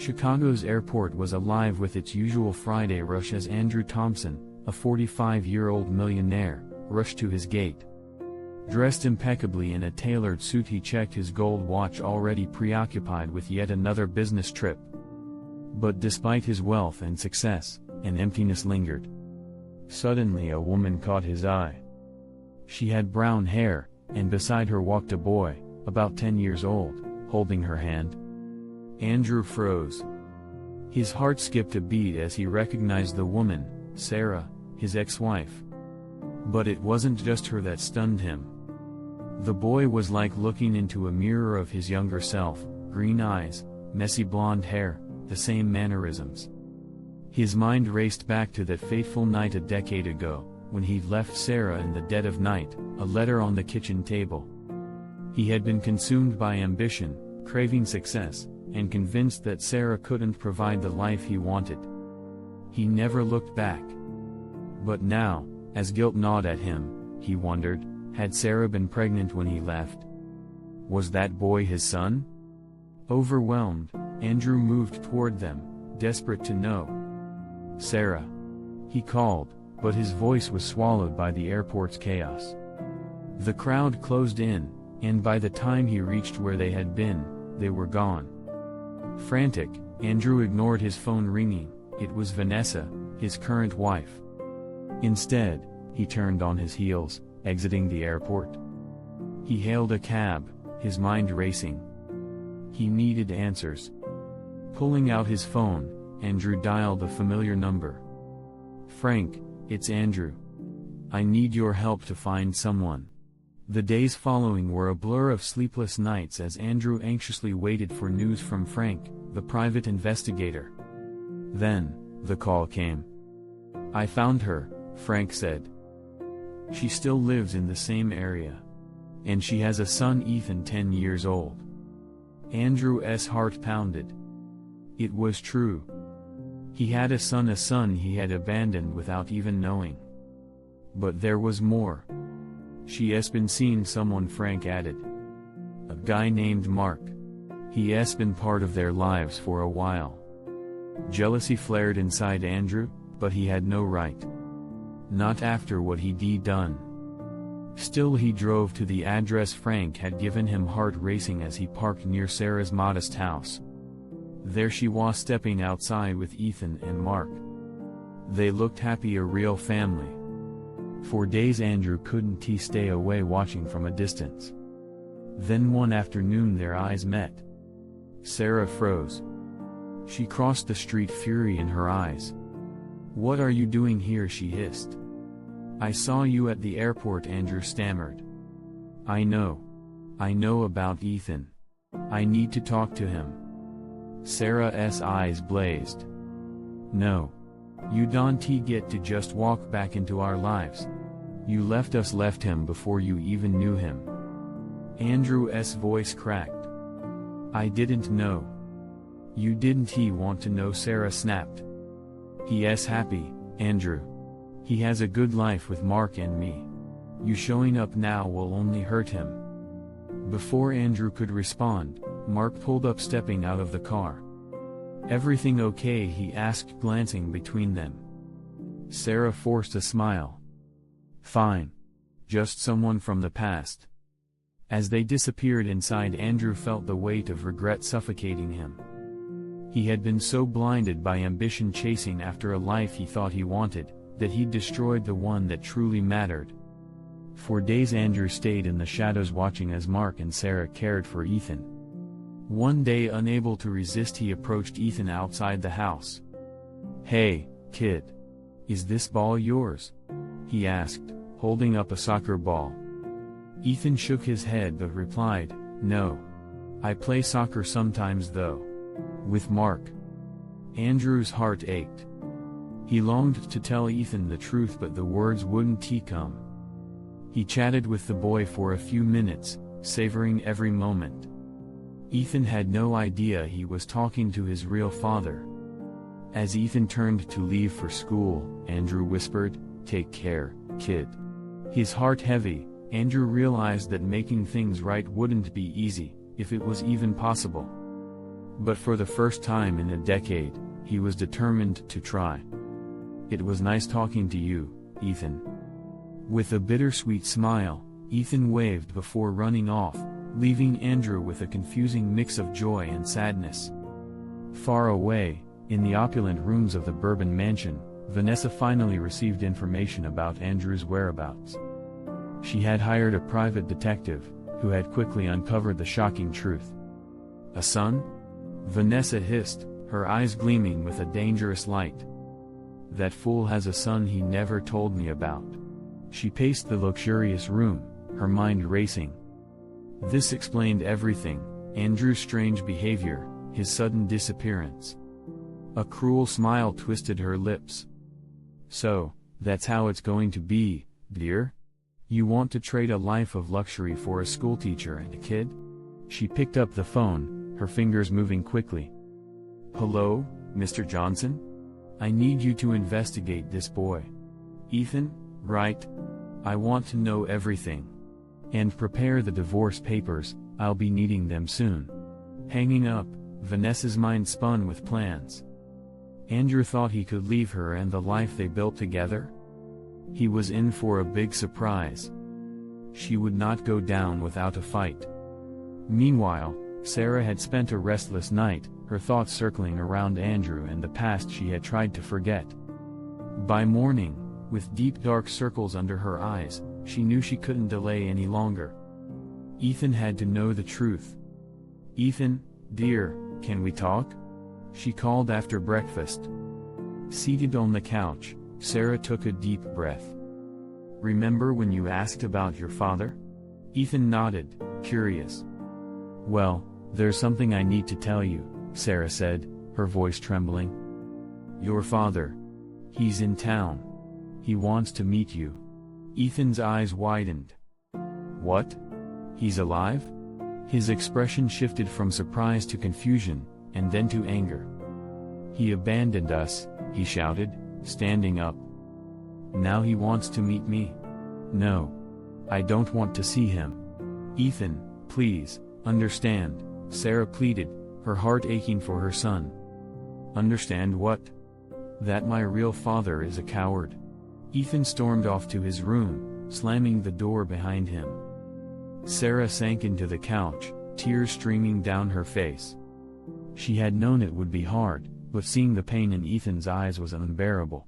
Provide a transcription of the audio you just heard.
Chicago's airport was alive with its usual Friday rush as Andrew Thompson, a 45-year-old millionaire, rushed to his gate. Dressed impeccably in a tailored suit, he checked his gold watch, already preoccupied with yet another business trip. But despite his wealth and success, an emptiness lingered. Suddenly a woman caught his eye. She had brown hair, and beside her walked a boy, about 10 years old, holding her hand. Andrew froze. His heart skipped a beat as he recognized the woman, Sarah, his ex-wife. But it wasn't just her that stunned him. The boy was like looking into a mirror of his younger self: green eyes, messy blonde hair, the same mannerisms. His mind raced back to that fateful night a decade ago, when he'd left Sarah in the dead of night, a letter on the kitchen table. He had been consumed by ambition, craving success, and convinced that Sarah couldn't provide the life he wanted. He never looked back. But now, as guilt gnawed at him, he wondered, had Sarah been pregnant when he left? Was that boy his son? Overwhelmed, Andrew moved toward them, desperate to know. "Sarah," he called, but his voice was swallowed by the airport's chaos. The crowd closed in, and by the time he reached where they had been, they were gone. Frantic, Andrew ignored his phone ringing. It was Vanessa, his current wife. Instead, he turned on his heels, exiting the airport. He hailed a cab, his mind racing. He needed answers. Pulling out his phone, Andrew dialed a familiar number. "Frank, it's Andrew. I need your help to find someone." The days following were a blur of sleepless nights as Andrew anxiously waited for news from Frank, the private investigator. Then, the call came. "I found her," Frank said. "She still lives in the same area. And she has a son, Ethan, 10 years old." Andrew's heart pounded. It was true. He had a son he had abandoned without even knowing. But there was more. "She's been seeing someone," Frank added. "A guy named Mark. He's been part of their lives for a while." Jealousy flared inside Andrew, but he had no right. Not after what he'd done. Still, he drove to the address Frank had given him, heart racing as he parked near Sarah's modest house. There she was, stepping outside with Ethan and Mark. They looked happy, a real family. For days Andrew couldn't stay away, watching from a distance. Then one afternoon their eyes met. Sarah froze. She crossed the street, fury in her eyes. "What are you doing here?" she hissed. "I saw you at the airport," Andrew stammered. I know about Ethan. I need to talk to him." Sarah's eyes blazed. "No. You don't get to just walk back into our lives. You left him before you even knew him." Andrew's voice cracked. "I didn't know." "You didn't want to know," Sarah snapped. "He's happy, Andrew. He has a good life with Mark and me. You showing up now will only hurt him." Before Andrew could respond, Mark pulled up, stepping out of the car. "Everything okay?" he asked, glancing between them. Sarah forced a smile. "Fine. Just someone from the past." As they disappeared inside, Andrew felt the weight of regret suffocating him. He had been so blinded by ambition, chasing after a life he thought he wanted, that he'd destroyed the one that truly mattered. For days Andrew stayed in the shadows, watching as Mark and Sarah cared for Ethan. One day, unable to resist, he approached Ethan outside the house. "Hey, kid. Is this ball yours?" he asked, holding up a soccer ball. Ethan shook his head but replied, "No. I play soccer sometimes though. With Mark." Andrew's heart ached. He longed to tell Ethan the truth, but the words wouldn't come. He chatted with the boy for a few minutes, savoring every moment. Ethan had no idea he was talking to his real father. As Ethan turned to leave for school, Andrew whispered, "Take care, kid." His heart heavy, Andrew realized that making things right wouldn't be easy, if it was even possible. But for the first time in a decade, he was determined to try. "It was nice talking to you, Ethan." With a bittersweet smile, Ethan waved before running off, leaving Andrew with a confusing mix of joy and sadness. Far away, in the opulent rooms of the Bourbon Mansion, Vanessa finally received information about Andrew's whereabouts. She had hired a private detective, who had quickly uncovered the shocking truth. "A son?" Vanessa hissed, her eyes gleaming with a dangerous light. "That fool has a son he never told me about." She paced the luxurious room, her mind racing. This explained everything: Andrew's strange behavior, his sudden disappearance. A cruel smile twisted her lips. "So, that's how it's going to be, dear? You want to trade a life of luxury for a schoolteacher and a kid?" She picked up the phone, her fingers moving quickly. "Hello, Mr. Johnson? I need you to investigate this boy. Ethan, right? I want to know everything. And prepare the divorce papers, I'll be needing them soon." Hanging up, Vanessa's mind spun with plans. Andrew thought he could leave her and the life they built together? He was in for a big surprise. She would not go down without a fight. Meanwhile, Sarah had spent a restless night, her thoughts circling around Andrew and the past she had tried to forget. By morning, with deep dark circles under her eyes, she knew she couldn't delay any longer. Ethan had to know the truth. "Ethan, dear, can we talk?" she called after breakfast. Seated on the couch, Sarah took a deep breath. "Remember when you asked about your father?" Ethan nodded, curious. "Well, there's something I need to tell you," Sarah said, her voice trembling. "Your father. He's in town. He wants to meet you." Ethan's eyes widened. "What? He's alive?" His expression shifted from surprise to confusion, and then to anger. "He abandoned us," he shouted, standing up. "Now he wants to meet me. No. I don't want to see him. Ethan, please, understand," Sarah pleaded, her heart aching for her son. "Understand what?" "That my real father is a coward." Ethan stormed off to his room, slamming the door behind him. Sarah sank into the couch, tears streaming down her face. She had known it would be hard, but seeing the pain in Ethan's eyes was unbearable.